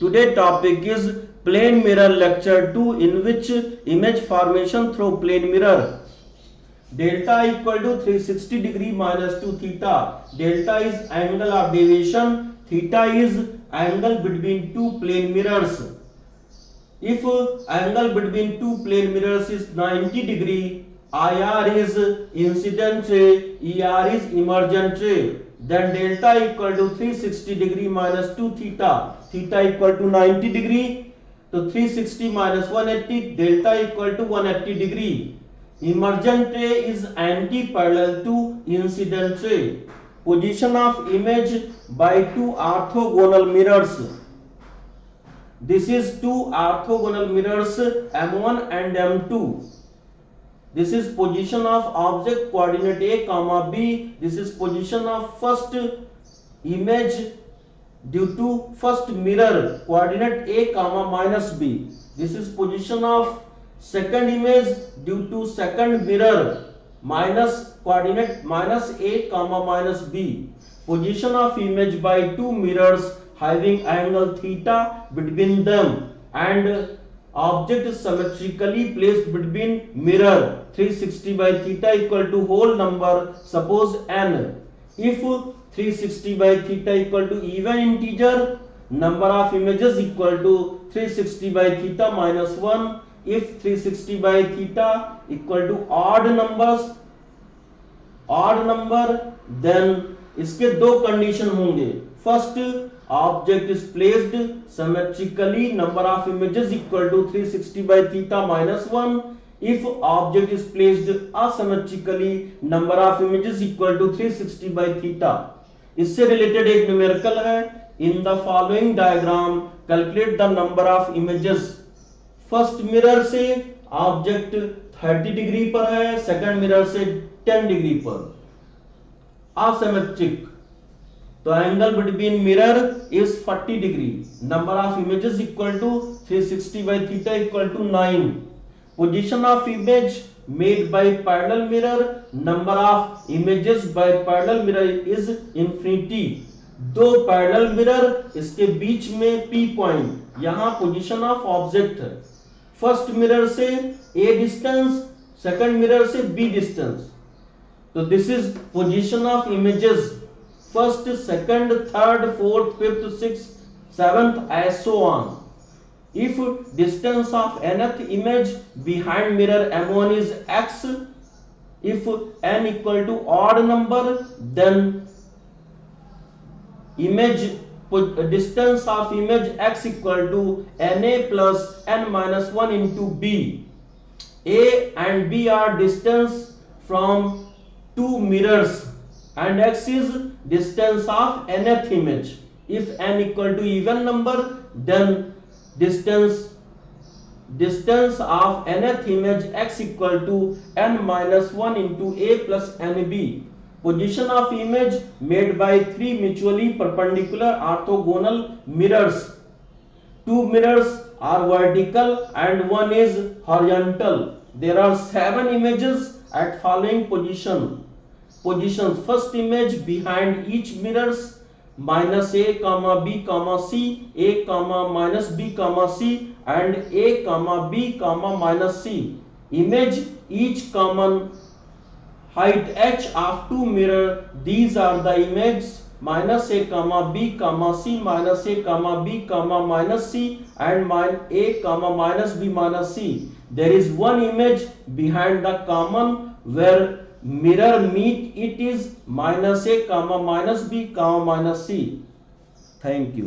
Today topic is plane mirror lecture 2, in which image formation through plane mirror. Delta equal to 360 degree minus 2 theta. Delta is angle of deviation. Theta is angle between two plane mirrors. If angle between two plane mirrors is 90 degree, IR is incident ray, ER is emergent ray. Then delta equal to 360 degree minus 2 theta. Theta equal to 90 degree. So 360 minus 180, delta equal to 180 degree. Emergent ray is anti-parallel to incident ray. Position of image by two orthogonal mirrors. This is two orthogonal mirrors M1 and M2. This is position of object coordinate A comma B. This is position of first image due to first mirror coordinate A comma minus B. This is position of second image due to second mirror minus coordinate minus A comma minus B. Position of image by two mirrors having angle theta between them and object symmetrically placed between mirror. 360 by theta equal to whole number, suppose n. If 360 by theta equal to even integer, number of images equal to 360 by theta minus 1. If 360 by theta equal to odd number, then इसके दो condition होंगे. First, object is placed symmetrically, number of images equal to 360 by theta minus 1. If object is placed asymmetrically, number of images equal to 360 by theta. इससे related एक numerical है. In the following diagram, calculate the number of images. First mirror से object 30 degree पर है, second mirror से 10 degree पर. asymmetric, तो angle between mirror is 40 degree. Number of images equal to 360 by theta equal to 9. Position of image made by parallel mirror, number of images by parallel mirror is infinity. दो parallel mirror, इसके बीच में P point, यहां position of object है. First mirror से A distance, second mirror से B distance. तो this is position of images first, second, third, fourth, fifth, sixth, seventh, as so on. If distance of nth image behind mirror M1 is x, if n equal to odd number, then image distance of image x equal to na plus n minus 1 into b. A and B are distance from two mirrors and x is distance of nth image. If n equal to even number, then distance of nth image x equal to n minus 1 into a plus nb. Position of image made by three mutually perpendicular orthogonal mirrors. Two mirrors are vertical and one is horizontal. There are 7 images at following positions. First image behind each mirrors, minus a comma b comma c, a comma minus b comma c, and a comma b comma minus c. Image each common height h of two mirror. These are the images minus a comma b comma c, minus a comma b comma minus c, and a comma minus b minus c. There is one image behind the common where mirror meet. It is minus a comma minus b comma minus c. Thank you.